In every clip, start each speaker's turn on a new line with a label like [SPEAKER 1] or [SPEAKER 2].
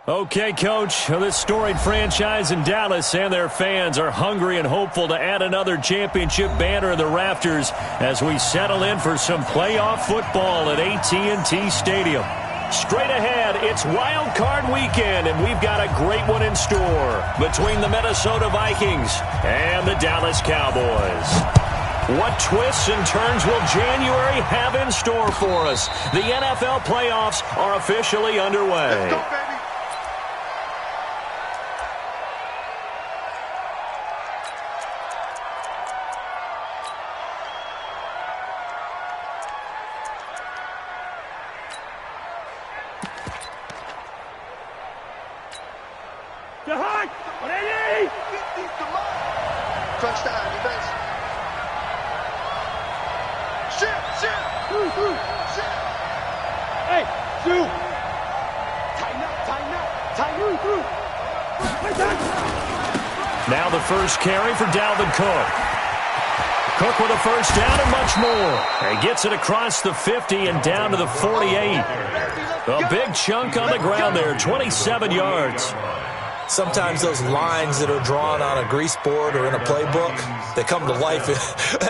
[SPEAKER 1] Okay, Coach, this storied franchise in Dallas and their fans are hungry and hopeful to add another championship banner in the rafters as we settle in for some playoff football at AT&T Stadium. Straight ahead, it's Wild Card Weekend, and we've got a great one in store between the Minnesota Vikings and the Dallas Cowboys. What twists and turns will January have in store for us? The NFL playoffs are officially underway.
[SPEAKER 2] Let's go, baby. Touchdown, defense. Shift.
[SPEAKER 3] Hey, Sue. Tighten up.
[SPEAKER 1] Now the first carry for Dalvin Cook. Cook with a first down and much more. He gets it across the 50 and down to the 48. A big chunk on the ground there, 27 yards.
[SPEAKER 4] Sometimes those lines that are drawn on a grease board or in a playbook, they come to life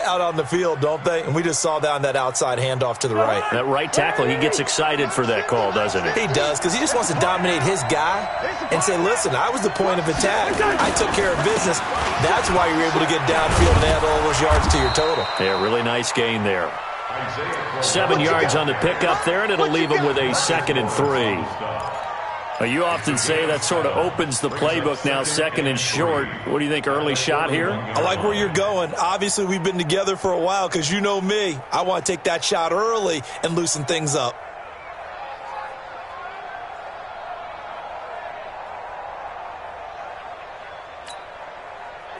[SPEAKER 4] out on the field, don't they? And we just saw that on that outside handoff to the right.
[SPEAKER 1] That right tackle, he gets excited for that call, doesn't he?
[SPEAKER 4] He does, because he just wants to dominate his guy and say, listen, I was the point of attack. I took care of business. That's why you're able to get downfield and add all those yards to your total.
[SPEAKER 1] Yeah, really nice gain there. 7 yards on the pickup there, and it'll leave him with a 2nd and 3. You often say that sort of opens the playbook now, 2nd and short. What do you think, early shot here?
[SPEAKER 4] I like where you're going. Obviously, we've been together for a while because you know me. I want to take that shot early and loosen things up.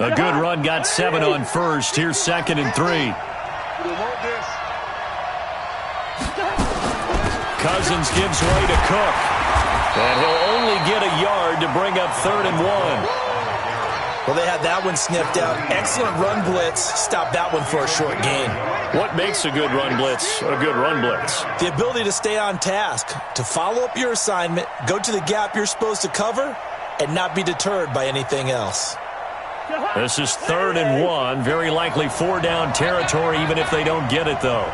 [SPEAKER 1] A good run, got 7 on first. Here's 2nd and 3. Cousins gives way to Cook. And he'll only get a yard to bring up 3rd and 1.
[SPEAKER 4] Well, they had that one sniffed out. Excellent run blitz. Stop that one for a short gain.
[SPEAKER 1] What makes a good run blitz a good run blitz?
[SPEAKER 4] The ability to stay on task, to follow up your assignment, go to the gap you're supposed to cover, and not be deterred by anything else.
[SPEAKER 1] This is 3rd and 1. Very likely 4-down territory, even if they don't get it, though.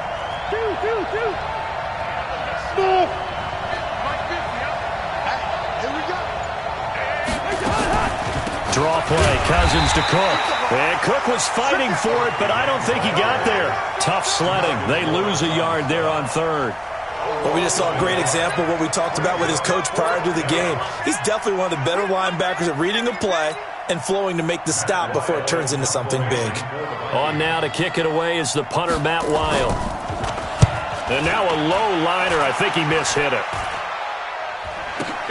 [SPEAKER 1] Draw play, Cousins to Cook. And Cook was fighting for it, but I don't think he got there. Tough sledding. They lose a yard there on 3rd.
[SPEAKER 4] Well, we just saw a great example of what we talked about with his coach prior to the game. He's definitely one of the better linebackers at reading a play and flowing to make the stop before it turns into something big.
[SPEAKER 1] On now to kick it away is the punter, Matt Wild. And now a low liner. I think he mishit it.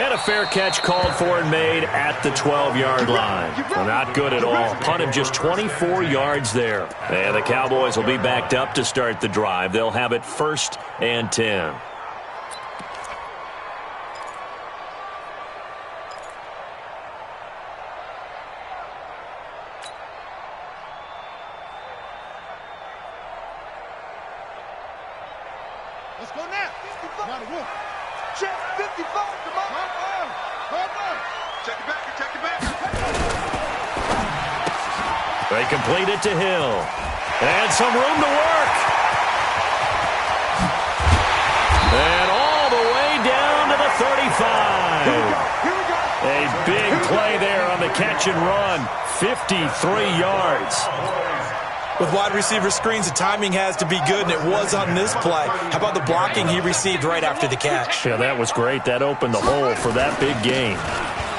[SPEAKER 1] And a fair catch called for and made at the 12-yard line. Well, not good at all. Punt him just 24 yards there. And the Cowboys will be backed up to start the drive. They'll have it 1st and 10.
[SPEAKER 2] Let's go now. 55. Check 55. Come on. Check it back.
[SPEAKER 1] They complete it to Hill. And some room to work. And all the way down to the 35.
[SPEAKER 2] Here we go.
[SPEAKER 1] A big play there on the catch and run. 53 yards.
[SPEAKER 4] With wide receiver screens, the timing has to be good, and it was on this play. How about the blocking he received right after the catch?
[SPEAKER 1] Yeah, that was great. That opened the hole for that big gain.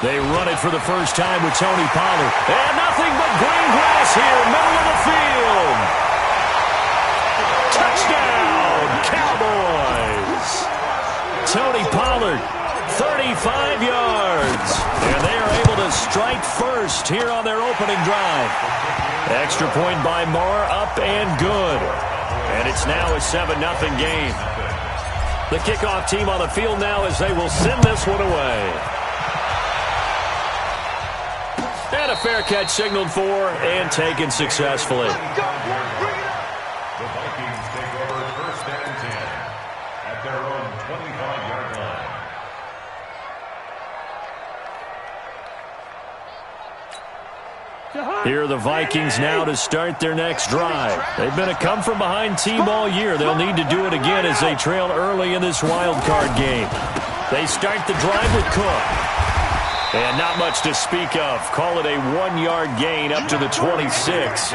[SPEAKER 1] They run it for the first time with Tony Pollard. And nothing but green grass here, middle of the field. Touchdown, Cowboys. Tony Pollard, 35 yards. And they are able to strike first here on their opening drive. Extra point by Moore, up and good. And it's now a 7-0 game. The kickoff team on the field now as they will send this one away. And a fair catch signaled for and taken successfully.
[SPEAKER 2] Let's go. Bring it up.
[SPEAKER 5] The Vikings take over 1st and 10 at their own 25-yard line.
[SPEAKER 1] Here are the Vikings now to start their next drive. They've been a come-from-behind team all year. They'll need to do it again as they trail early in this wild card game. They start the drive with Cook. And not much to speak of. Call it a 1-yard gain up to the 26.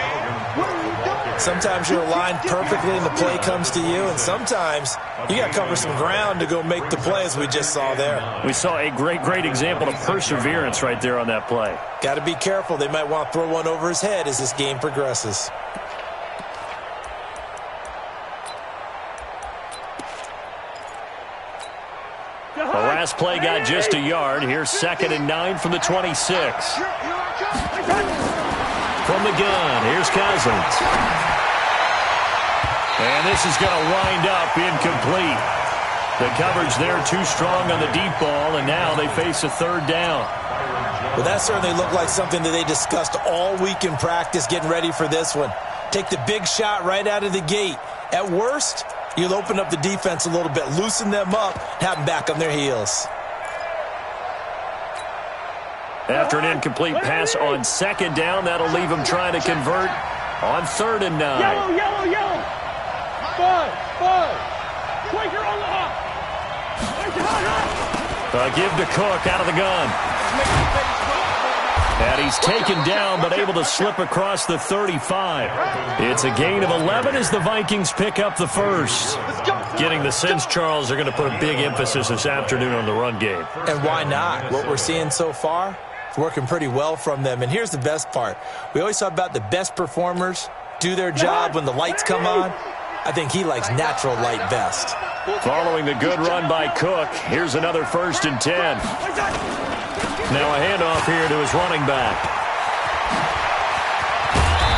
[SPEAKER 4] Sometimes you're aligned perfectly and the play comes to you, and sometimes you got to cover some ground to go make the play, as we just saw there.
[SPEAKER 1] We saw a great example of perseverance right there on that play.
[SPEAKER 4] Got to be careful. They might want to throw one over his head as this game progresses.
[SPEAKER 1] The last play got just a yard. Here's 2nd and 9 from the 26. From the gun, here's Cousins. And this is going to wind up incomplete. The coverage there too strong on the deep ball, and now they face a 3rd down.
[SPEAKER 4] Well, that certainly looked like something that they discussed all week in practice, getting ready for this one. Take the big shot right out of the gate. At worst, you'll open up the defense a little bit, loosen them up, have them back on their heels.
[SPEAKER 1] After an incomplete pass on 2nd down, that'll leave them trying to convert on 3rd and 9.
[SPEAKER 3] Yellow. 5. Quaker on the hop.
[SPEAKER 1] Give to Cook out of the gun. And he's taken down, but able to slip across the 35. It's a gain of 11 as the Vikings pick up the first. Getting the sense, Charles, they're going to put a big emphasis this afternoon on the run game.
[SPEAKER 4] And why not? What we're seeing so far, it's working pretty well from them. And here's the best part. We always talk about the best performers do their job when the lights come on. I think he likes natural light best.
[SPEAKER 1] Following the good run by Cook, here's another 1st and 10. Now a handoff here to his running back.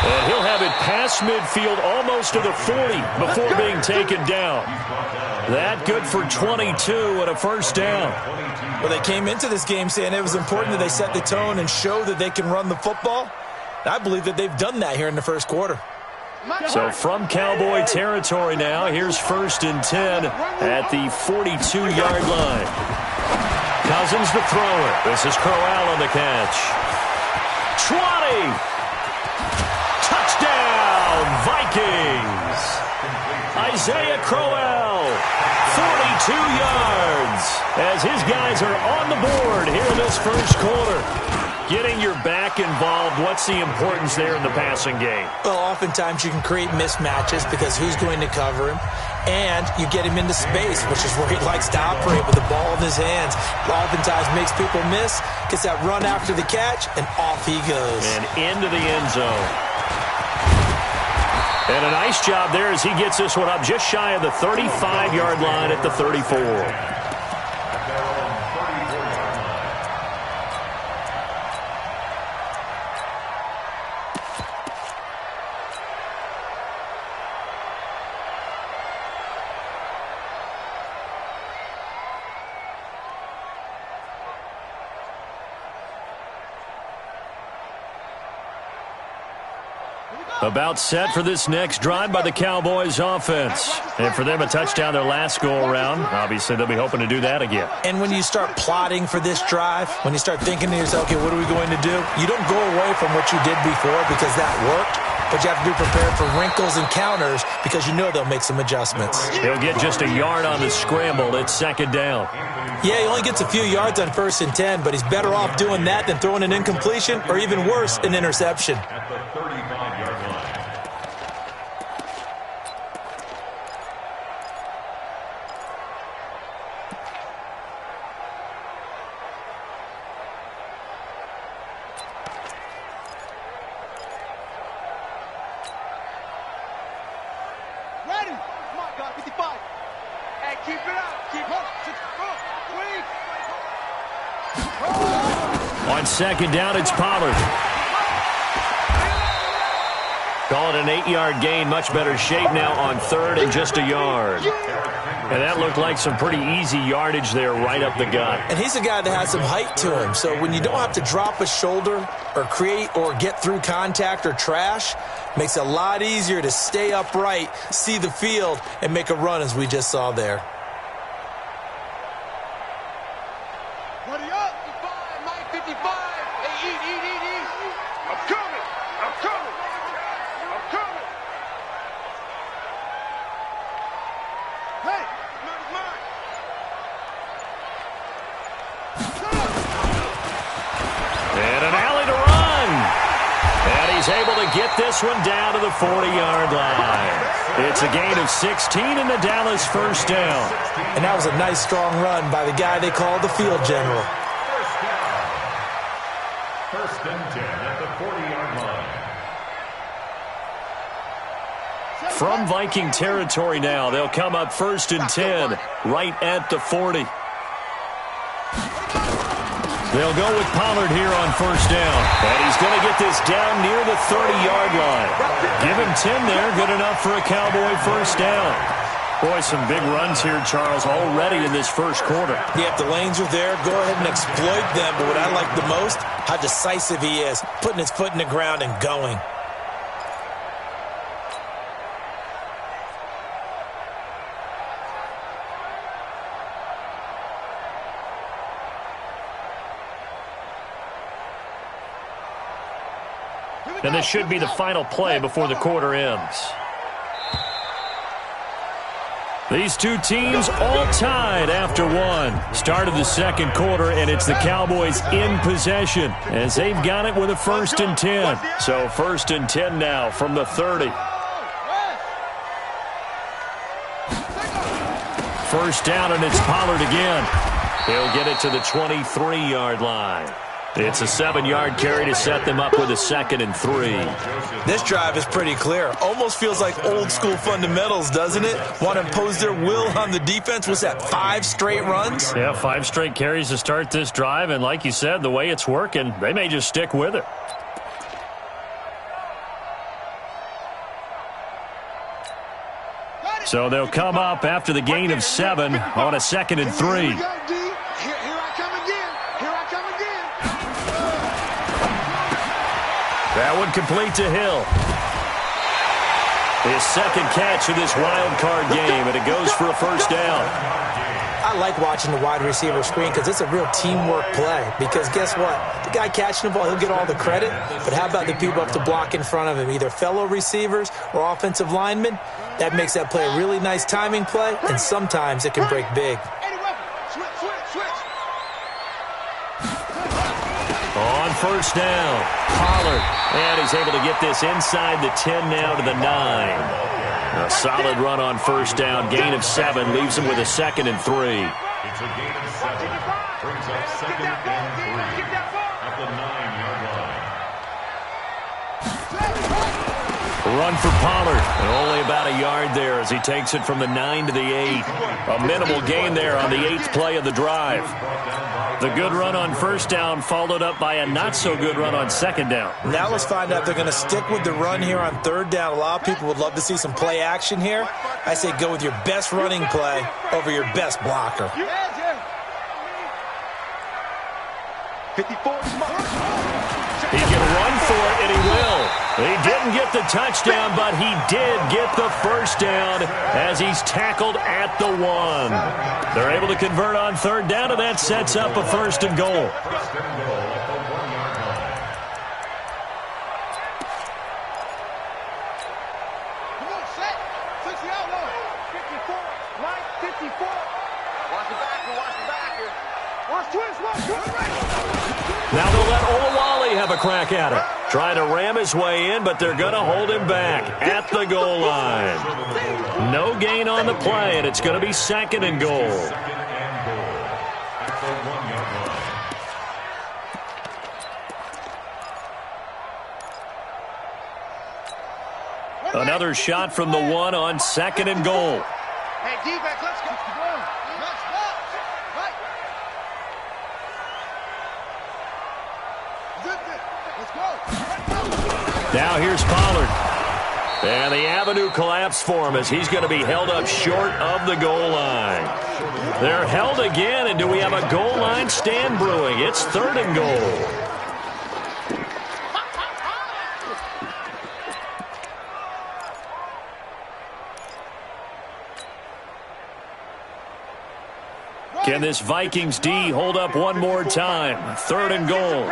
[SPEAKER 1] And he'll have it past midfield almost to the 40 before being taken down. That good for 22 and a 1st down.
[SPEAKER 4] Well, they came into this game saying it was important that they set the tone and show that they can run the football. And I believe that they've done that here in the first quarter.
[SPEAKER 1] So from Cowboy territory now, here's 1st and 10 at the 42-yard line. Cousins to throw it. This is Crowell on the catch. 20! Touchdown, Vikings! Isaiah Crowell, 42 yards, as his guys are on the board here in this first quarter. Getting your back involved, what's the importance there in the passing game?
[SPEAKER 4] Well, oftentimes you can create mismatches because who's going to cover him? And you get him into space, which is where he likes to operate with the ball in his hands. Oftentimes makes people miss, gets that run after the catch, and off he goes.
[SPEAKER 1] And into the end zone. And a nice job there as he gets this one up just shy of the 35-yard line at the 34. About set for this next drive by the Cowboys offense. And for them, a touchdown their last go-around. Obviously, they'll be hoping to do that again.
[SPEAKER 4] And when you start plotting for this drive, when you start thinking to yourself, okay, what are we going to do? You don't go away from what you did before because that worked, but you have to be prepared for wrinkles and counters because you know they'll make some adjustments.
[SPEAKER 1] He'll get just a yard on the scramble. It's 2nd down.
[SPEAKER 4] Yeah, he only gets a few yards on 1st and 10, but he's better off doing that than throwing an incompletion or even worse, an interception.
[SPEAKER 1] On 2nd down, it's Pollard. Call it an 8-yard gain. Much better shape now on 3rd and just a yard. And that looked like some pretty easy yardage there right up the gut.
[SPEAKER 4] And he's a guy that has some height to him. So when you don't have to drop a shoulder or create or get through contact or trash, makes it a lot easier to stay upright, see the field, and make a run as we just saw there.
[SPEAKER 2] Ready up. 55, Mike 55. Hey, eat. I'm coming.
[SPEAKER 1] is able to get this one down to the 40-yard line. It's a gain of 16 and the Dallas first down.
[SPEAKER 4] And that was a nice, strong run by the guy they call the field general.
[SPEAKER 5] First and 10 at the 40-yard line.
[SPEAKER 1] From Viking territory now, they'll come up first and 10 right at the 40. They'll go with Pollard here on first down. And he's going to get this down near the 30-yard line. Give him 10 there, good enough for a Cowboy first down. Boy, some big runs here, Charles, already in this first quarter.
[SPEAKER 4] Yeah, if the lanes are there, go ahead and exploit them. But what I like the most, how decisive he is, putting his foot in the ground and going.
[SPEAKER 1] And this should be the final play before the quarter ends. These two teams all tied after one. Start of the second quarter, and it's the Cowboys in possession as they've got it with a first and 10. So first and 10 now from the 30. First down, and it's Pollard again. He'll get it to the 23-yard line. It's a 7-yard carry to set them up with a 2nd and 3.
[SPEAKER 4] This drive is pretty clear. Almost feels like old-school fundamentals, doesn't it? Want to impose their will on the defense. What's that, 5 straight runs?
[SPEAKER 1] Yeah, 5 straight carries to start this drive. And like you said, the way it's working, they may just stick with it. So they'll come up after the gain of 7 on a 2nd and 3. That one complete to Hill. His second catch of this wild card game, and it goes for a first down.
[SPEAKER 4] I like watching the wide receiver screen because it's a real teamwork play. Because guess what? The guy catching the ball, he'll get all the credit. But how about the people up to block in front of him, either fellow receivers or offensive linemen? That makes that play a really nice timing play, and sometimes it can break big.
[SPEAKER 1] On first down, Pollard, and he's able to get this inside the 10 now to the 9. A solid run on first down, gain of 7, leaves him with a 2nd and 3.
[SPEAKER 5] It's a gain of 7, brings up 2nd and 3 at the 9-yard line.
[SPEAKER 1] Run for Pollard, and only about a yard there as he takes it from the 9 to the 8. A minimal gain there on the 8th play of the drive. The good run on first down followed up by a not-so-good run on second down.
[SPEAKER 4] Now let's find out if they're going to stick with the run here on third down. A lot of people would love to see some play action here. I say go with your best running play over your best blocker.
[SPEAKER 2] 54.
[SPEAKER 1] He can run for it, and he will. He didn't get the touchdown, but he did get the first down as he's tackled at the 1. They're able to convert on third down, and that sets up a first and goal.
[SPEAKER 5] First and goal at the 1-yard line.
[SPEAKER 2] Come on, set. 60 out low. 54. Line 54. Watch the backer. Watch the backer. Watch twist. Watch twist.
[SPEAKER 1] Now they'll let Olawale have a crack at it. Trying to ram his way in, but they're going to hold him back at the goal line. No gain on the play, and it's going to be 2nd and goal.
[SPEAKER 5] At the 1-yard line.
[SPEAKER 1] Another shot from the 1 on 2nd and goal.
[SPEAKER 2] Hey, defense, let's go.
[SPEAKER 1] Now here's Pollard. And the avenue collapsed for him as he's going to be held up short of the goal line. They're held again, and do we have a goal line stand brewing? It's 3rd and goal. Can this Vikings D hold up one more time? 3rd and goal.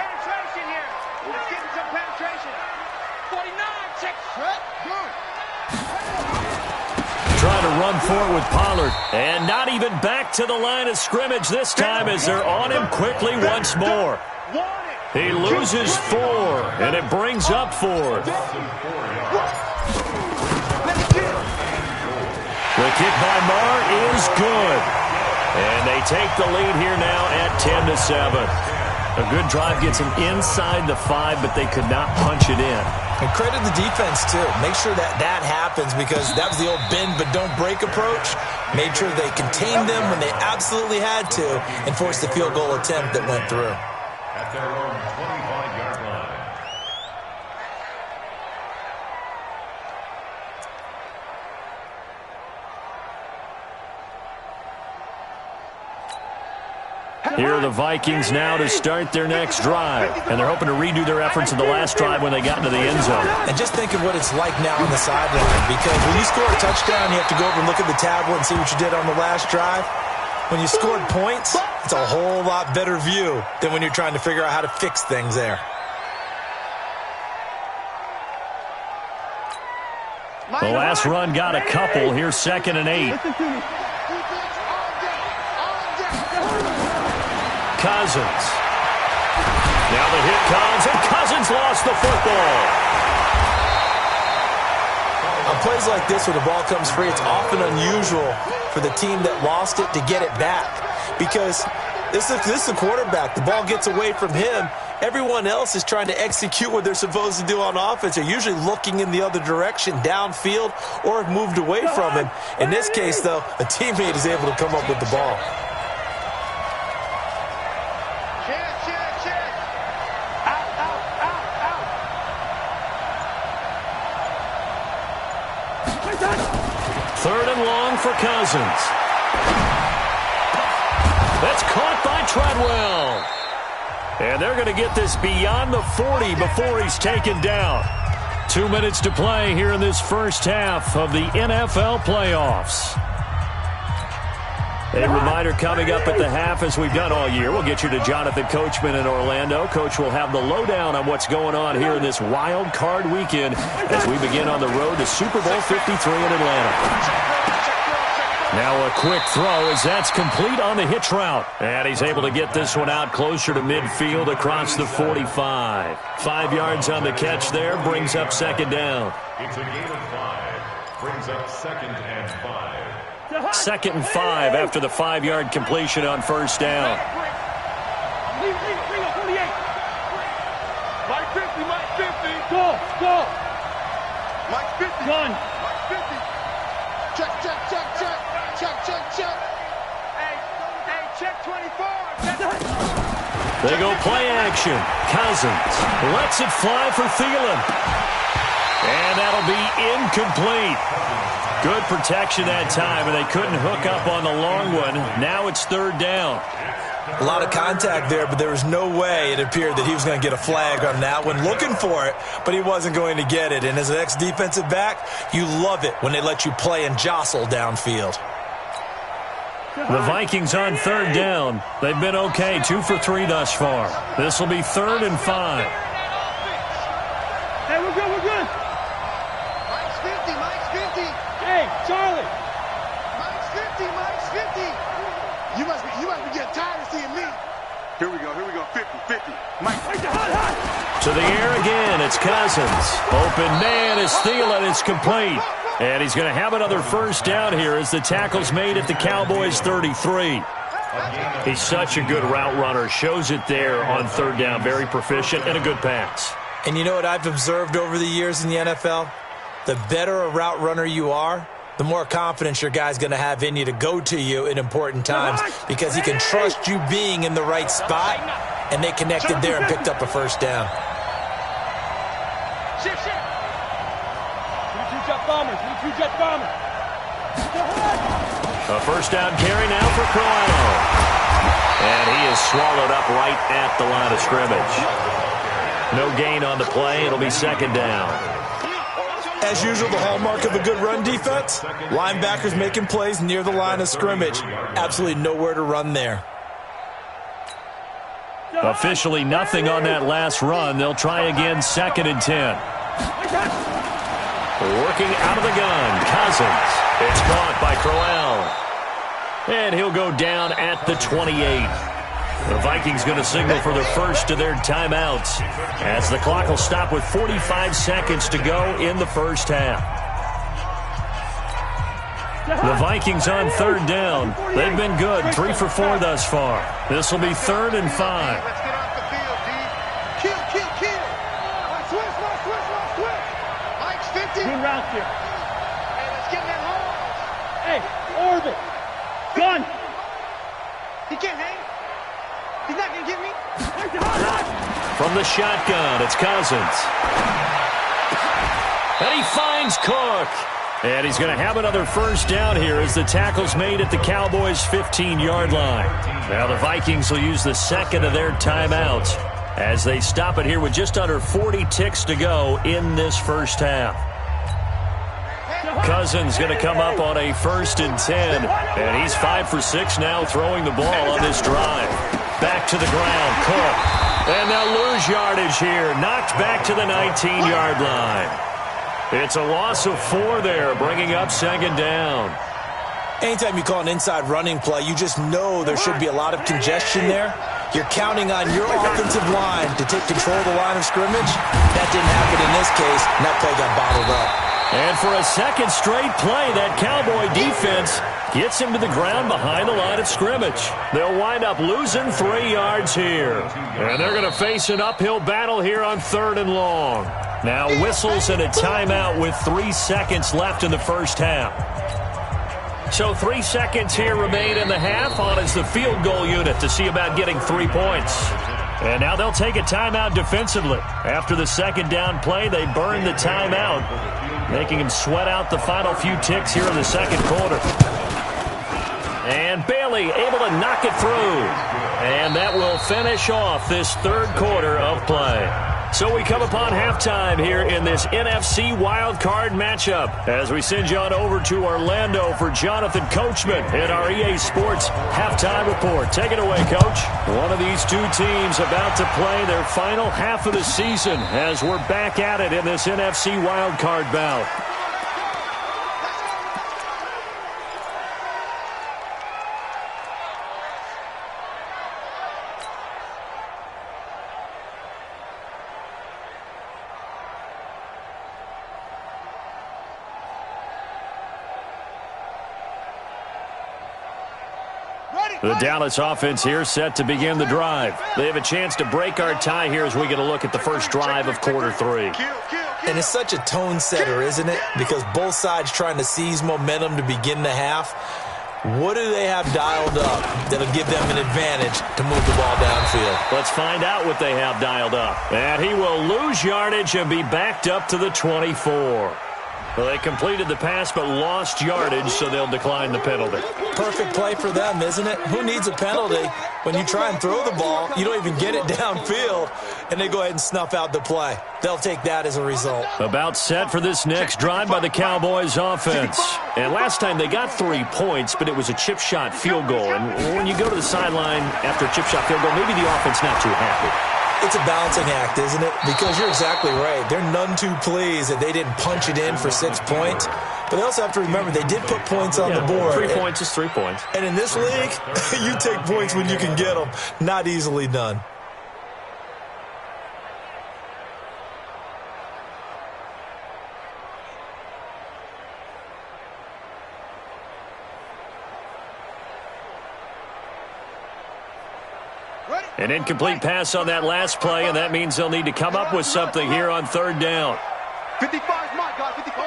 [SPEAKER 1] Trying to run forward with Pollard. And not even back to the line of scrimmage this time as they're on him quickly once more. He loses 4, and it brings up 4th. The kick by Marr is good. And they take the lead here now at 10-7. A good drive gets them inside the 5, but they could not punch it in.
[SPEAKER 4] And credit the defense, too. Make sure that happens, because that was the old bend but don't break approach. Made sure they contained them when they absolutely had to and forced the field goal attempt that went through.
[SPEAKER 5] At their own 25-yard line.
[SPEAKER 1] Here are the Vikings now to start their next drive. And they're hoping to redo their efforts in the last drive when they got into the end zone.
[SPEAKER 4] And just think of what it's like now on the sideline, because when you score a touchdown, you have to go over and look at the tablet and see what you did on the last drive. When you scored points, it's a whole lot better view than when you're trying to figure out how to fix things there.
[SPEAKER 1] The last run got a couple. Here's 2nd and 8. Cousins. Now the hit comes, and Cousins lost the football.
[SPEAKER 4] On plays like this, when the ball comes free, it's often unusual for the team that lost it to get it back, because this is the quarterback. The ball gets away from him. Everyone else is trying to execute what they're supposed to do on offense. They're usually looking in the other direction, downfield, or have moved away from him. In this case, though, a teammate is able to come up with the ball.
[SPEAKER 1] Third and long for Cousins. That's caught by Treadwell. And they're going to get this beyond the 40 before he's taken down. 2 minutes to play here in this first half of the NFL playoffs. A reminder coming up at the half, as we've done all year. We'll get you to Jonathan Coachman in Orlando. Coach will have the lowdown on what's going on here in this wild card weekend as we begin on the road to Super Bowl 53 in Atlanta. Now a quick throw as that's complete on the hitch route. And he's able to get this one out closer to midfield across the 45. 5 yards on the catch there, brings up 2nd down.
[SPEAKER 5] It's a gain of 5. Brings up 2nd and 5.
[SPEAKER 1] 2nd and 5 after the 5-yard completion on first down.
[SPEAKER 3] Bring up 48. Mike 50, Mike 50. Go.
[SPEAKER 2] Mike 50.
[SPEAKER 3] Gun.
[SPEAKER 2] Mike 50. Check. Hey, check 24.
[SPEAKER 1] They go play action. Cousins lets it fly for Thielen. And that'll be incomplete. Good protection that time, and they couldn't hook up on the long one. Now it's 3rd down.
[SPEAKER 4] A lot of contact there, but there was no way it appeared that he was going to get a flag on that one. Looking for it, but he wasn't going to get it. And as an ex-defensive back, you love it when they let you play and jostle downfield.
[SPEAKER 1] The Vikings on 3rd down. They've been okay, 2 for 3 thus far. This will be 3rd and 5.
[SPEAKER 3] Hey, we're good.
[SPEAKER 2] Mike's 50.
[SPEAKER 3] Hey, Charlie.
[SPEAKER 2] Mike's 50. You must be getting tired of seeing me. Here we go. 50. Mike.
[SPEAKER 1] To the air again, it's Cousins. Open man is Thielen, it's complete. And he's going to have another first down here as the tackle's made at the Cowboys' 33. He's such a good route runner. Shows it there on 3rd down. Very proficient and a good pass.
[SPEAKER 4] And you know what I've observed over the years in the NFL? The better a route runner you are, the more confidence your guy's going to have in you to go to you in important times, because he can trust you being in the right spot, and they connected there and picked up a first down.
[SPEAKER 3] Two-jet bomber.
[SPEAKER 1] A first down carry now for Crowell. And he is swallowed up right at the line of scrimmage. No gain on the play. It'll be 2nd down.
[SPEAKER 4] As usual, the hallmark of a good run defense, linebackers making plays near the line of scrimmage. Absolutely nowhere to run there.
[SPEAKER 1] Officially nothing on that last run. They'll try again, 2nd and 10. Working out of the gun, Cousins. It's caught by Crowell. And he'll go down at the 28. The Vikings going to signal for the first of their timeouts as the clock will stop with 45 seconds to go in the first half. The Vikings on third down. They've been good, 3 for 4 thus far. This will be 3rd and 5.
[SPEAKER 2] Let's get off the field, D. Kill. Switch. Mike's 50.
[SPEAKER 3] Good route here.
[SPEAKER 2] Hey, let's get in that hole.
[SPEAKER 3] Hey, orbit. Gun.
[SPEAKER 2] He can't hang. He's not going to get me.
[SPEAKER 1] From the shotgun, it's Cousins. And he finds Cook. And he's going to have another first down here as the tackle's made at the Cowboys' 15-yard line. Now the Vikings will use the second of their timeouts as they stop it here with just under 40 ticks to go in this first half. Cousins going to come up on a 1st and 10. And he's 5 for 6 now throwing the ball on this drive. Back to the ground, Cook. And they'll lose yardage here. Knocked back to the 19-yard line. It's a loss of 4 there, bringing up 2nd down.
[SPEAKER 4] Anytime you call an inside running play, you just know there should be a lot of congestion there. You're counting on your offensive line to take control of the line of scrimmage. That didn't happen in this case, and that play got bottled up.
[SPEAKER 1] And for a second straight play, that Cowboy defense gets him to the ground behind the line of scrimmage. They'll wind up losing 3 yards here. And they're going to face an uphill battle here on 3rd and long. Now whistles and a timeout with 3 seconds left in the first half. So 3 seconds here remain in the half on as the field goal unit to see about getting 3 points. And now they'll take a timeout defensively. After the second down play, they burn the timeout, making him sweat out the final few ticks here in the second quarter. And Bailey able to knock it through. And that will finish off this 3rd quarter of play. So we come upon halftime here in this NFC wildcard matchup as we send you on over to Orlando for Jonathan Coachman in our EA Sports halftime report. Take it away, Coach. One of these two teams about to play their final half of the season as we're back at it in this NFC wildcard bout. The Dallas offense here set to begin the drive. They have a chance to break our tie here as we get a look at the first drive of quarter 3.
[SPEAKER 4] And it's such a tone setter, isn't it? Because both sides trying to seize momentum to begin the half. What do they have dialed up that'll give them an advantage to move the ball downfield?
[SPEAKER 1] Let's find out what they have dialed up. And he will lose yardage and be backed up to the 24. Well, they completed the pass but lost yardage, so they'll decline the penalty.
[SPEAKER 4] Perfect play for them, isn't it? Who needs a penalty when you try and throw the ball, you don't even get it downfield, and they go ahead and snuff out the play. They'll take that as a result.
[SPEAKER 1] About set for this next drive by the Cowboys offense. And last time they got 3 points, but it was a chip shot field goal. And when you go to the sideline after a chip shot field goal, maybe the offense not too happy.
[SPEAKER 4] It's a balancing act, isn't it? Because you're exactly right. They're none too pleased that they didn't punch it in for 6 points. But they also have to remember they did put points on the board.
[SPEAKER 1] 3 points is 3 points.
[SPEAKER 4] And in this league, you take points when you can get them. Not easily done.
[SPEAKER 1] An incomplete pass on that last play, and that means they'll need to come up with something here on 3rd down.
[SPEAKER 2] 55 is my guy. 55.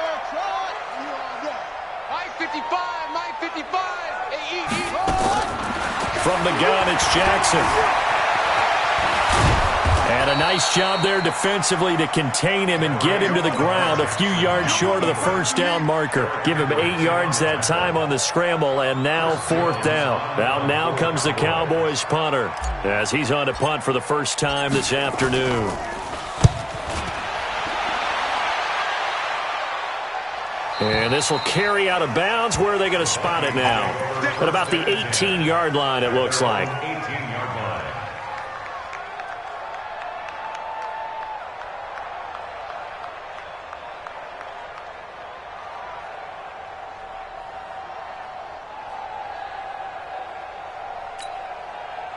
[SPEAKER 2] Mike 55. Mike 55.
[SPEAKER 1] From the gun, it's Jackson. And a nice job there defensively to contain him and get him to the ground a few yards short of the first down marker. Give him 8 yards that time on the scramble, and now 4th down. Now comes the Cowboys punter as he's on to punt for the first time this afternoon. And this will carry out of bounds. Where are they going to spot it now? At about the 18-yard line, it looks like.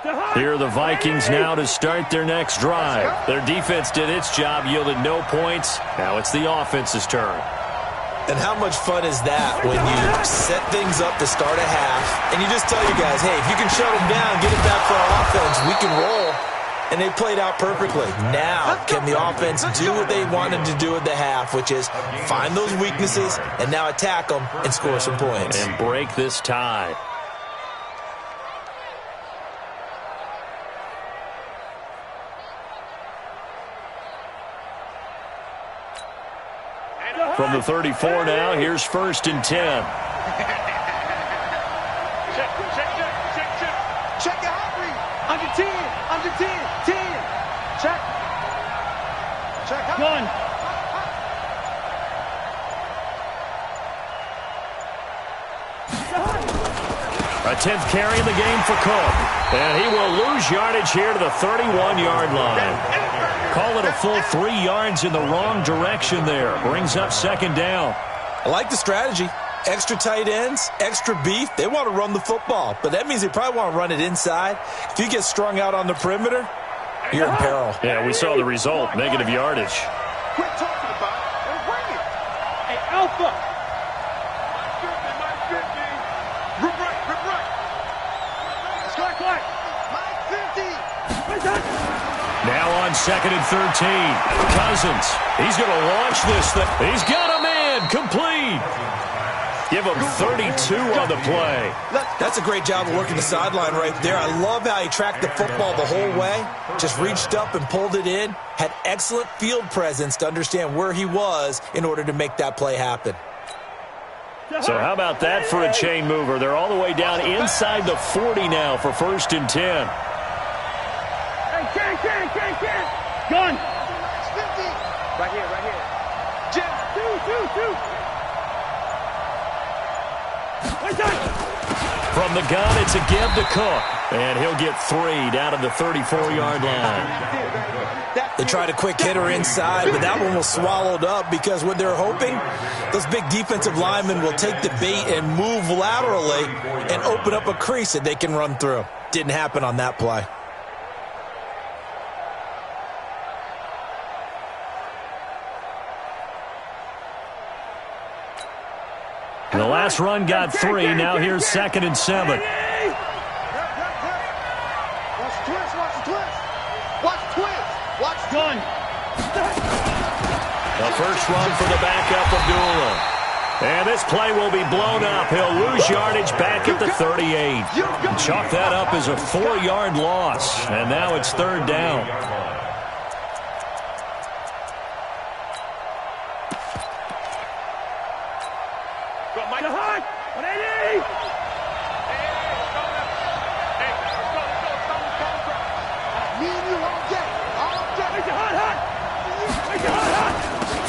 [SPEAKER 1] Here are the Vikings now to start their next drive. Their defense did its job, yielded no points. Now it's the offense's turn.
[SPEAKER 4] And how much fun is that when you set things up to start a half and you just tell your guys, hey, if you can shut them down, get it back for our offense, we can roll. And they played out perfectly. Now, can the offense do what they wanted to do at the half, which is find those weaknesses and now attack them and score some points.
[SPEAKER 1] And break this tie. From the 34 now, here's 1st and 10.
[SPEAKER 2] Check your heart rate. Under 10. Under 10. 10. Check. Check.
[SPEAKER 3] Gun.
[SPEAKER 1] A 10th carry in the game for Cook. And he will lose yardage here to the 31-yard line. Call it a full 3 yards in the wrong direction there. Brings up 2nd down.
[SPEAKER 4] I like the strategy. Extra tight ends, extra beef. They want to run the football, but that means they probably want to run it inside. If you get strung out on the perimeter, you're in peril.
[SPEAKER 1] Yeah, we saw the result, negative yardage.
[SPEAKER 2] Quit talking about it and bring it.
[SPEAKER 3] Hey, Alpha.
[SPEAKER 2] Rip right.
[SPEAKER 3] Clark.
[SPEAKER 2] Mike 50.
[SPEAKER 1] Now on 2nd and 13. Cousins. He's going to launch this thing. He's got a man. Complete. Give him 32 on the play.
[SPEAKER 4] That's a great job of working the sideline right there. I love how he tracked the football the whole way. Just reached up and pulled it in. Had excellent field presence to understand where he was in order to make that play happen.
[SPEAKER 1] So how about that for a chain mover? They're all the way down inside the 40 now for 1st and 10.
[SPEAKER 3] Hey, can. Gun.
[SPEAKER 2] 50. Right here. Jim.
[SPEAKER 3] Two.
[SPEAKER 1] From the gun, it's a give to Cook. And he'll get 3 down at the 34-yard line.
[SPEAKER 4] They tried a quick hitter inside, but that one was swallowed up because what they're hoping, those big defensive linemen will take the bait and move laterally and open up a crease that they can run through. Didn't happen on that play.
[SPEAKER 1] The last run got 3. Now here's 2nd and 7.
[SPEAKER 2] Watch
[SPEAKER 3] Gun.
[SPEAKER 1] The first run for the backup, Abdullah. And this play will be blown up. He'll lose yardage back at the 38. Chalk that up as a 4-yard loss. And now it's 3rd down.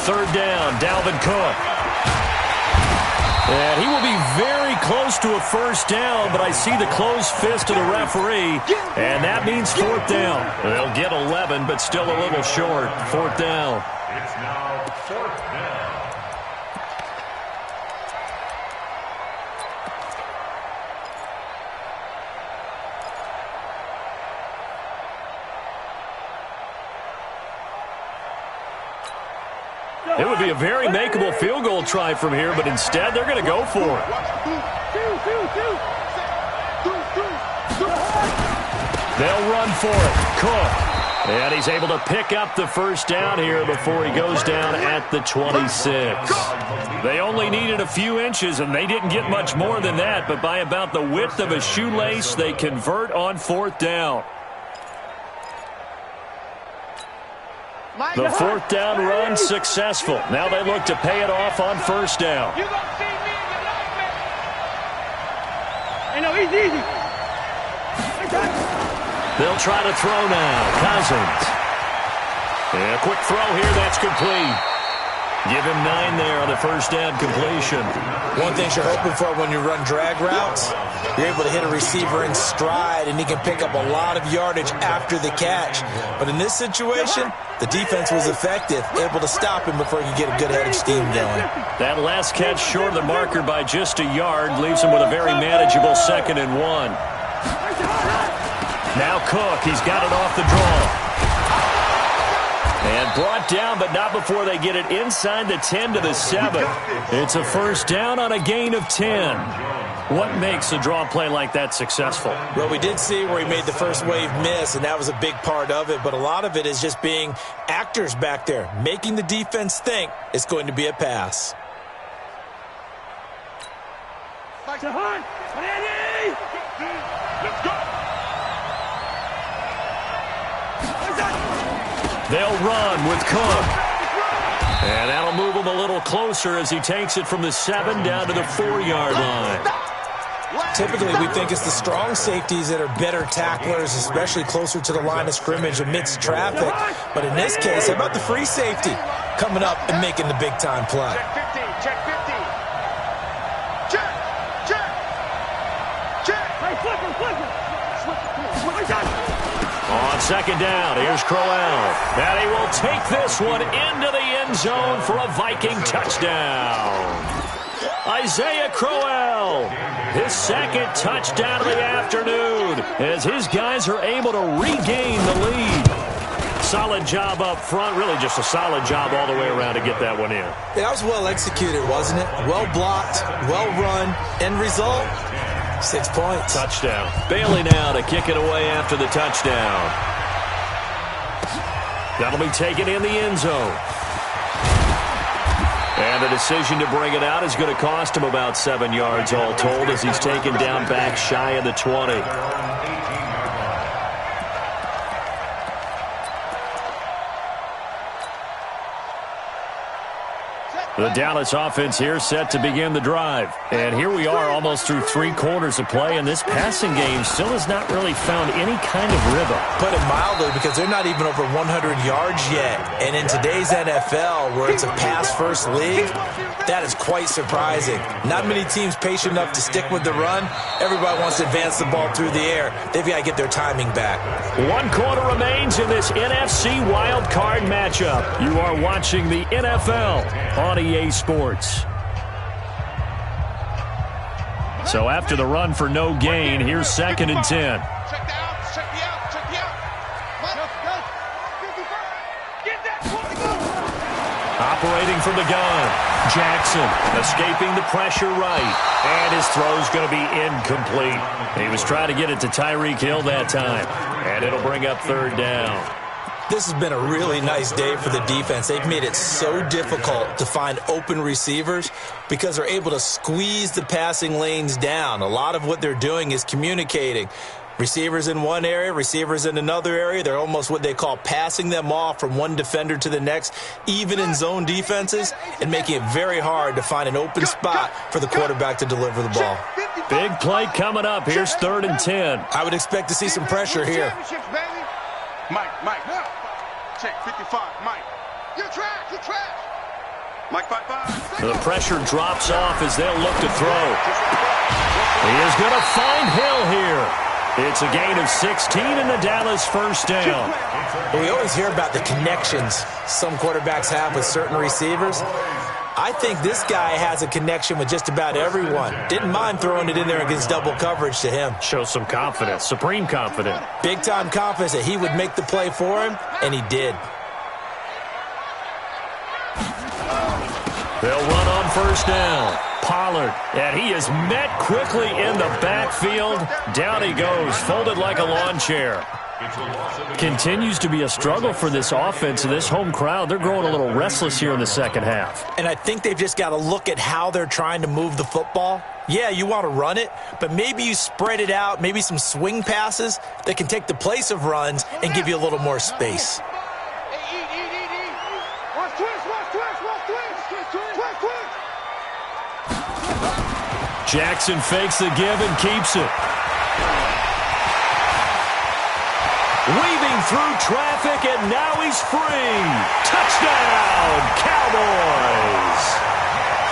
[SPEAKER 1] Third down, Dalvin Cook. And he will be very close to a first down, but I see the closed fist of the referee, and that means 4th down. They'll get 11, but still a little short. 4th down.
[SPEAKER 5] It's now 4th down.
[SPEAKER 1] It would be a very makeable field goal try from here, but instead they're going to go for it. They'll run for it. Cook. And he's able to pick up the first down here before he goes down at the 26. They only needed a few inches, and they didn't get much more than that, but by about the width of a shoelace, they convert on 4th down. The 4th down run successful. Now they look to pay it off on 1st down.
[SPEAKER 2] You gonna see me in the nightmare.
[SPEAKER 3] Hey, no, easy.
[SPEAKER 1] They'll try to throw now. Cousins. And a quick throw here. That's complete. Give him 9 there on the first down completion.
[SPEAKER 4] One thing you're hoping for when you run drag routes, you're able to hit a receiver in stride, and he can pick up a lot of yardage after the catch. But in this situation, the defense was effective, able to stop him before he could get a good head of steam going.
[SPEAKER 1] That last catch short of the marker by just a yard leaves him with a very manageable 2nd and 1. Now Cook, he's got it off the draw. And brought down, but not before they get it inside the 10 to the 7. It's a first down on a gain of 10. What makes a draw play like that successful?
[SPEAKER 4] Well, we did see where he made the first wave miss, and that was a big part of it. But a lot of it is just being actors back there, making the defense think it's going to be a pass.
[SPEAKER 3] Let's go.
[SPEAKER 1] They'll run with Cook. And that'll move him a little closer as he takes it from the 7 down to the 4-yard line.
[SPEAKER 4] Typically, we think it's the strong safeties that are better tacklers, especially closer to the line of scrimmage amidst traffic. But in this case, how about the free safety coming up and making the big-time play?
[SPEAKER 2] Check 50, check 50. Check, check, check.
[SPEAKER 3] Hey, flipper.
[SPEAKER 1] On second down, here's Crowell. And he will take this one into the end zone for a Viking touchdown. Isaiah Crowell, his second touchdown of the afternoon, as his guys are able to regain the lead. Solid job up front, really just a solid job all the way around to get that one in.
[SPEAKER 4] Yeah, that was well executed, wasn't it? Well blocked, well run, end result, 6 points.
[SPEAKER 1] Touchdown. Bailey now to kick it away after the touchdown. That'll be taken in the end zone. And the decision to bring it out is going to cost him about 7 yards all told as he's taken down back shy of the 20. The Dallas offense here set to begin the drive. And here we are almost through 3 quarters of play, and this passing game still has not really found any kind of rhythm.
[SPEAKER 4] Put it mildly, because they're not even over 100 yards yet. And in today's NFL, where it's a pass-first league, that is quite surprising. Not many teams patient enough to stick with the run. Everybody wants to advance the ball through the air. They've got to get their timing back.
[SPEAKER 1] 1 quarter remains in this NFC wild card matchup. You are watching the NFL on EA Sports. So after the run for no gain, here's 2nd and 10.
[SPEAKER 2] Check the out, check the out, check the out. Get that 40
[SPEAKER 1] Operating from the gun. Jackson escaping the pressure right. And his throw's going to be incomplete. He was trying to get it to Tyreek Hill that time. And it'll bring up 3rd down.
[SPEAKER 4] This has been a really nice day for the defense. They've made it so difficult to find open receivers because they're able to squeeze the passing lanes down. A lot of what they're doing is communicating. Receivers in one area, receivers in another area. They're almost what they call passing them off from one defender to the next, even in zone defenses, and making it very hard to find an open spot for the quarterback to deliver the ball.
[SPEAKER 1] Big play coming up. Here's 3rd and 10.
[SPEAKER 4] I would expect to see some pressure here.
[SPEAKER 2] Mike. Check 55, Mike. You're trash. Mike 5-5.
[SPEAKER 1] The pressure drops off as they'll look to throw. He is going to find Hill here. It's a gain of 16 and the Dallas first down.
[SPEAKER 4] Well, we always hear about the connections some quarterbacks have with certain receivers. I think this guy has a connection with just about everyone. Didn't mind throwing it in there against double coverage to him.
[SPEAKER 1] Shows some confidence, supreme confidence.
[SPEAKER 4] Big-time confidence that he would make the play for him, and he did.
[SPEAKER 1] They'll run on first down. Pollard, and he is met quickly in the backfield. Down he goes, folded like a lawn chair. Continues to be a struggle for this offense and this home crowd. They're growing a little restless here in the second half.
[SPEAKER 4] And I think they've just got to look at how they're trying to move the football. Yeah, you want to run it, but maybe you spread it out, maybe some swing passes that can take the place of runs and give you a little more space.
[SPEAKER 1] Jackson fakes the give and keeps it. Weaving through traffic, and now he's free. Touchdown, Cowboys.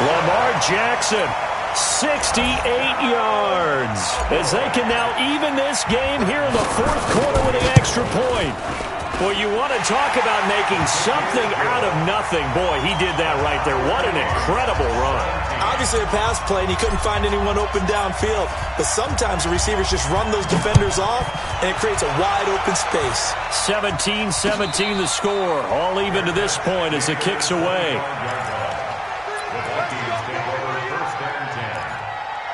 [SPEAKER 1] Lamar Jackson, 68 yards, as they can now even this game here in the 4th quarter with an extra point. Well, you want to talk about making something out of nothing. Boy, he did that right there. What an incredible run.
[SPEAKER 4] Obviously a pass play, and he couldn't find anyone open downfield. But sometimes the receivers just run those defenders off, and it creates a wide open space.
[SPEAKER 1] 17-17 the score. All even to this point as the kick's away.
[SPEAKER 5] The Vikings take over first and 10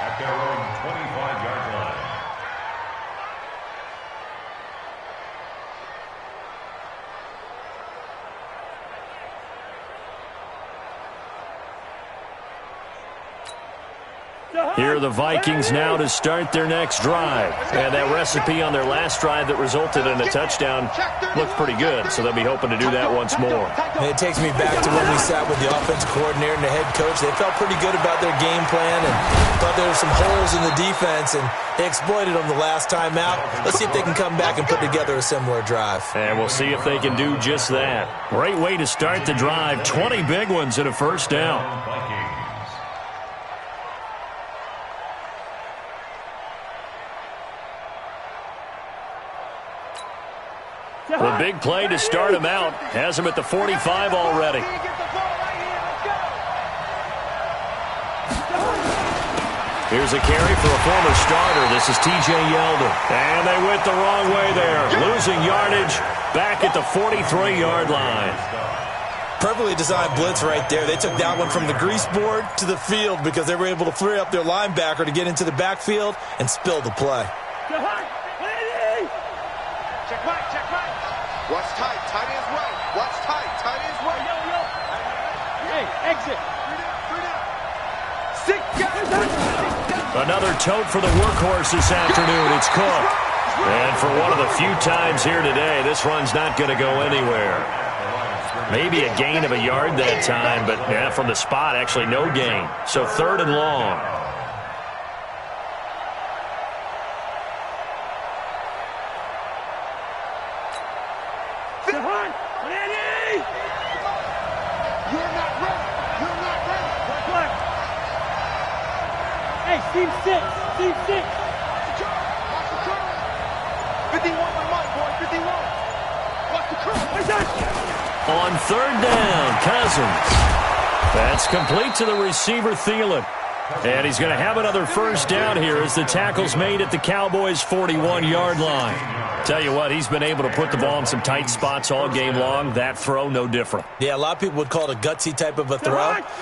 [SPEAKER 5] at their own 25-yard line.
[SPEAKER 1] Here are the Vikings now to start their next drive. And that recipe on their last drive that resulted in a touchdown looked pretty good, so they'll be hoping to do that once more.
[SPEAKER 4] And it takes me back to when we sat with the offensive coordinator and the head coach. They felt pretty good about their game plan and thought there were some holes in the defense, and they exploited them the last time out. Let's see if they can come back and put together a similar drive.
[SPEAKER 1] And we'll see if they can do just that. Great way to start the drive. 20 big ones and a first down. The big play to start him out. Has him at the 45 already. Here's a carry for a former starter. This is T.J. Yeldon. And they went the wrong way there. Losing yardage back at the 43-yard line.
[SPEAKER 4] Perfectly designed blitz right there. They took that one from the grease board to the field because they were able to free up their linebacker to get into the backfield and spill the play.
[SPEAKER 2] Check right. Watch tight. Tight ends right. Watch tight. Tight ends right. Yo. Hey, exit. 3 down.
[SPEAKER 1] Another tote for the workhorse this afternoon. It's Cook. And for one of the few times here today, this run's not going to go anywhere. Maybe a gain of a yard that time, but yeah, from the spot, actually no gain. So 3rd and long.
[SPEAKER 2] Team 6. 51 with Mike, boy. 51. Watch the curl.
[SPEAKER 1] On 3rd down, Cousins. That's complete to the receiver, Thielen. And he's going to have another first down here as the tackle's made at the Cowboys' 41-yard line. Tell you what, he's been able to put the ball in some tight spots all game long. That throw, no different.
[SPEAKER 4] Yeah, a lot of people would call it a gutsy type of a throw.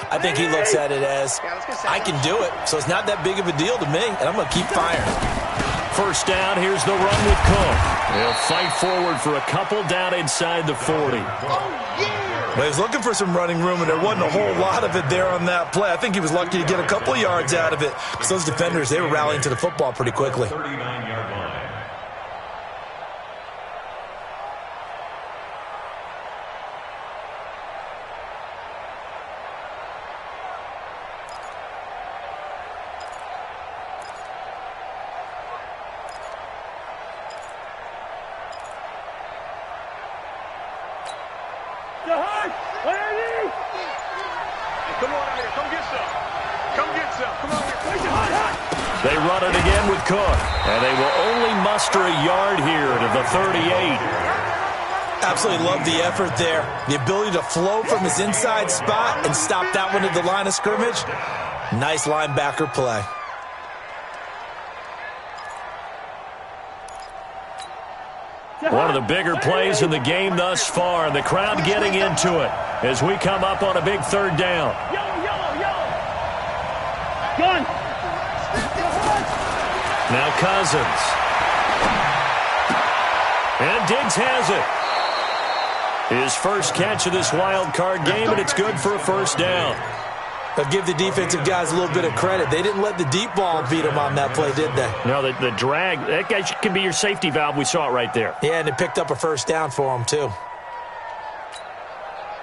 [SPEAKER 4] I think he looks at it as, I can do it, so it's not that big of a deal to me, and I'm going to keep firing.
[SPEAKER 1] First down, here's the run with Cook. He'll fight forward for a couple down inside the 40.
[SPEAKER 4] But he was looking for some running room, and there wasn't a whole lot of it there on that play. I think he was lucky to get a couple of yards out of it, because those defenders, they were rallying to the football pretty quickly.
[SPEAKER 5] 39-yard line.
[SPEAKER 1] They run it again with Cook, and they will only muster a yard here to the 38.
[SPEAKER 4] Absolutely love the effort there. The ability to flow from his inside spot and stop that one at the line of scrimmage. Nice linebacker play.
[SPEAKER 1] One of the bigger plays in the game thus far, and the crowd getting into it as we come up on a big 3rd down.
[SPEAKER 2] Gun.
[SPEAKER 1] Now Cousins. And Diggs has it. His first catch of this wild card game, and it's good for a first down.
[SPEAKER 4] But give the defensive guys a little bit of credit. They didn't let the deep ball beat them on that play, did they?
[SPEAKER 1] No, the drag, that guy can be your safety valve. We saw it right there.
[SPEAKER 4] Yeah, and it picked up a first down for them, too.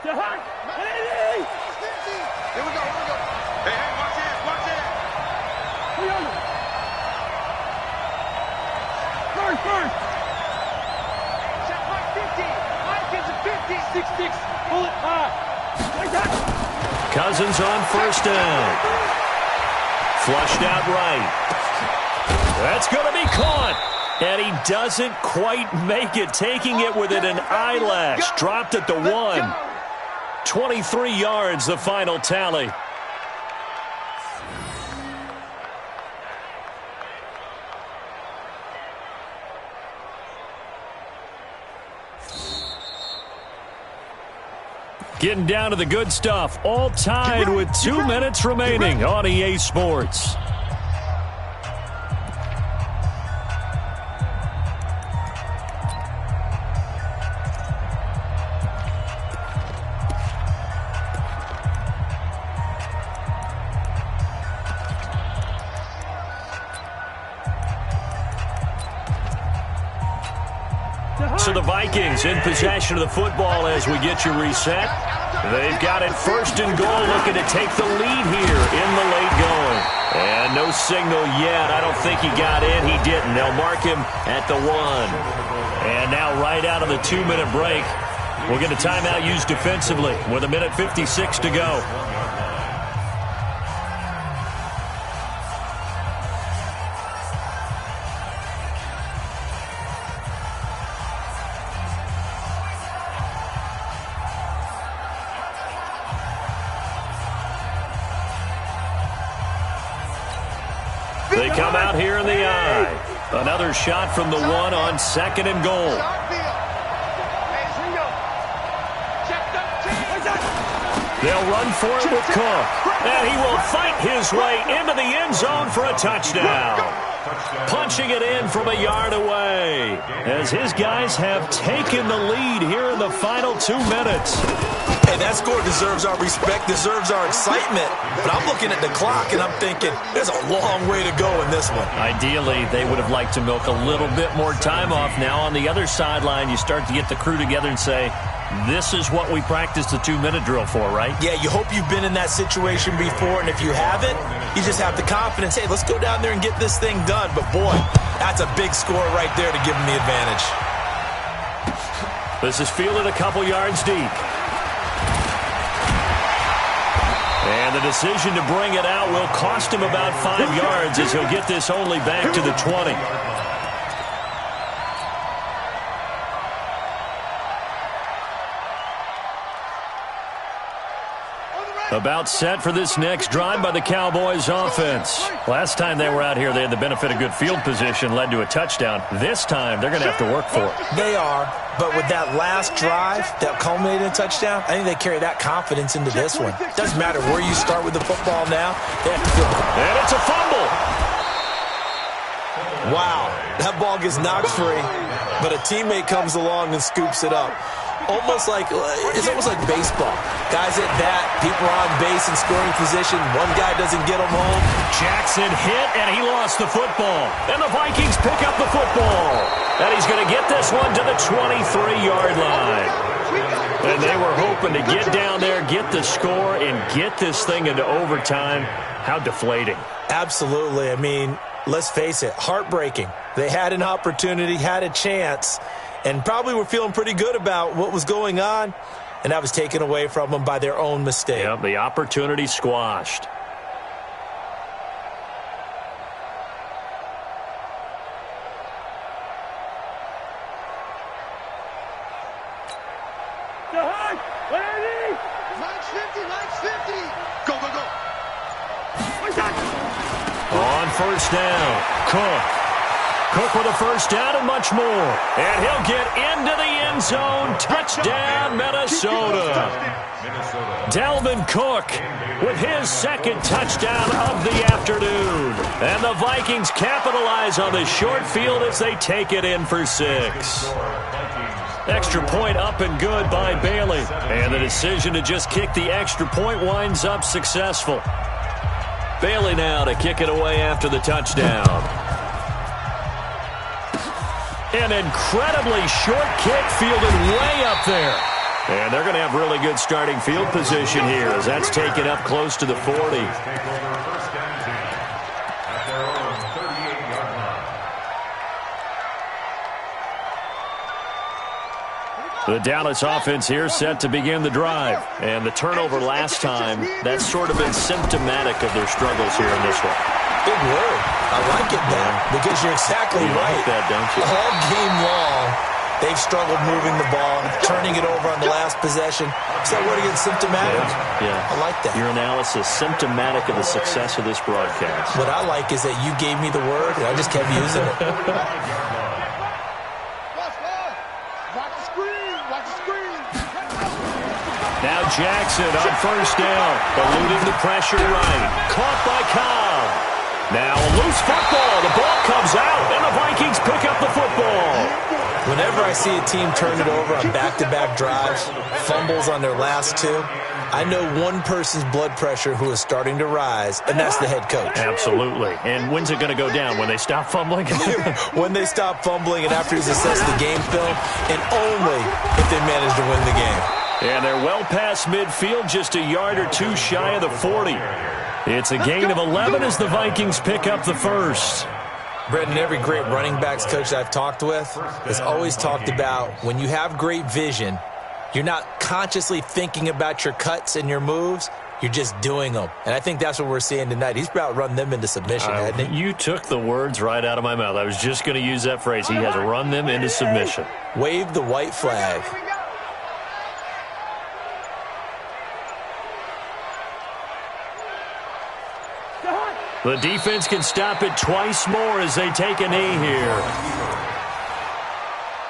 [SPEAKER 2] Here we go. Hey, watch it. First. Check Mike 50. Mike is a 50. 6-6. Pull it high.
[SPEAKER 1] Cousins on first down. Flushed out right. That's going to be caught. And he doesn't quite make it, taking it within an eyelash. Dropped at the 1. 23 yards, the final tally. Getting down to the good stuff. All tied with 2 minutes remaining on EA Sports. So the Vikings in possession of the football as we get you reset. They've got it first and goal, looking to take the lead here in the late going. And no signal yet. I don't think he got in. He didn't. They'll mark him at the 1. And now right out of the 2-minute break, we'll get a timeout used defensively with 1:56 to go. They come out here in the eye. Another shot from the 1 on 2nd and goal. They'll run for it with Cook. And he will fight his way into the end zone for a touchdown. Punching it in from a yard away. As his guys have taken the lead here in the final 2 minutes.
[SPEAKER 4] Hey, that score deserves our respect, deserves our excitement. But I'm looking at the clock, and I'm thinking, there's a long way to go in this one.
[SPEAKER 1] Ideally, they would have liked to milk a little bit more time off. Now, on the other sideline, you start to get the crew together and say, this is what we practiced the 2-minute drill for, right?
[SPEAKER 4] Yeah, you hope you've been in that situation before, and if you haven't, you just have the confidence, hey, let's go down there and get this thing done. But, boy, that's a big score right there to give them the advantage.
[SPEAKER 1] This is fielded a couple yards deep. And the decision to bring it out will cost him about 5 yards as he'll get this only back to the 20. About set for this next drive by the Cowboys offense. Last time they were out here, they had the benefit of good field position, led to a touchdown. This time, they're going to have to work for it.
[SPEAKER 4] They are, but with that last drive that culminated in a touchdown, I think they carry that confidence into this one. Doesn't matter where you start with the football now. They have to feel.
[SPEAKER 1] And it's a fumble.
[SPEAKER 4] Wow, that ball gets knocked free, but a teammate comes along and scoops it up. It's almost like baseball. Guys at bat, people are on base in scoring position. One guy doesn't get them home.
[SPEAKER 1] Jackson hit, and he lost the football. And the Vikings pick up the football. And he's going to get this one to the 23-yard line. And they were hoping to get down there, get the score, and get this thing into overtime. How deflating.
[SPEAKER 4] Absolutely. I mean, let's face it, heartbreaking. They had an opportunity, had a chance, and probably were feeling pretty good about what was going on, and that was taken away from them by their own mistake.
[SPEAKER 1] Yep, the opportunity squashed. On first down, Cook with a first down and much more. And he'll get into the end zone. Touchdown, Minnesota. Dalvin Cook with his second touchdown of the afternoon. And the Vikings capitalize on the short field as they take it in for 6. Extra point up and good by Bailey. And the decision to just kick the extra point winds up successful. Bailey now to kick it away after the touchdown. An incredibly short kick fielded way up there. And they're going to have really good starting field position here as that's taken up close to the 40. The Dallas offense here set to begin the drive. And the turnover last time, that's sort of been symptomatic of their struggles here in this one.
[SPEAKER 4] Big word. I like it, man. Because you're exactly
[SPEAKER 1] You
[SPEAKER 4] right.
[SPEAKER 1] like that, don't you?
[SPEAKER 4] All game long, they've struggled moving the ball, turning it over on the last possession. Is that word again, symptomatic?
[SPEAKER 1] Yeah.
[SPEAKER 4] I like that.
[SPEAKER 1] Your analysis, symptomatic of the success of this broadcast.
[SPEAKER 4] What I like is that you gave me the word, and I just kept using it.
[SPEAKER 2] Watch the screen. Watch the screen.
[SPEAKER 1] Now Jackson on first down, eluding the pressure right. Caught by Cobb. Now a loose football. The ball comes out, and the Vikings pick up the football.
[SPEAKER 4] Whenever I see a team turn it over on back-to-back drives, fumbles on their last two, I know one person's blood pressure who is starting to rise, and that's the head coach.
[SPEAKER 1] Absolutely. And when's it going to go down? When they stop fumbling?
[SPEAKER 4] When they stop fumbling and after he's assessed the game film, and only if they manage to win the game.
[SPEAKER 1] And they're well past midfield, just a yard or two shy of the 40. It's a gain of 11 as the Vikings pick up the first.
[SPEAKER 4] Brendan, every great running backs coach that I've talked with has always talked about when you have great vision, you're not consciously thinking about your cuts and your moves. You're just doing them. And I think that's what we're seeing tonight. He's about run them into submission, hasn't he?
[SPEAKER 1] You took the words right out of my mouth. I was just going to use that phrase. He has run them into submission.
[SPEAKER 4] Wave the white flag.
[SPEAKER 1] The defense can stop it twice more as they take a knee here.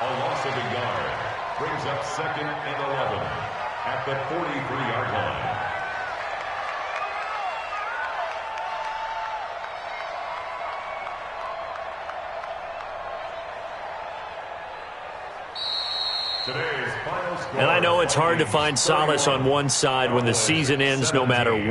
[SPEAKER 5] A loss of a yard brings up 2nd and 11 at the 43-yard line. Today's final score.
[SPEAKER 1] And I know it's hard to find solace on one side when the season ends, no matter where